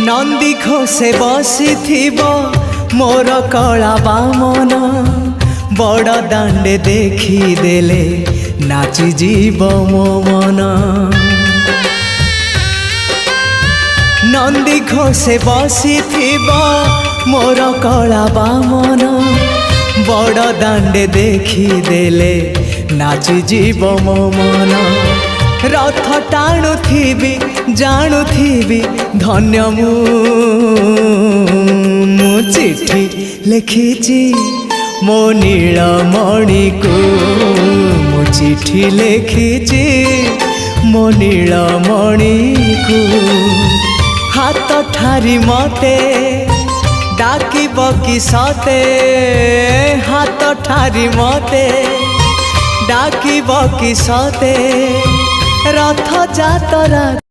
नंदी घोषे बसी मोर कला बामन बड़ दांडे देखी देले नाची जीव मो मन। नंदी घोषे बसी मोर कला बामन बड़ दांडे देखी देले नाची जीव मो मन। रथ टाणुथिबी जाणुथिबी धन्य मु चिठी लिखिची मो नीलमणि को मु चिठी लिखिची मो नीलमणि को। हाथ ठारी मते डाकिब कि सते हाथ ठारी मते डाकिब कि सते रथ जातरा।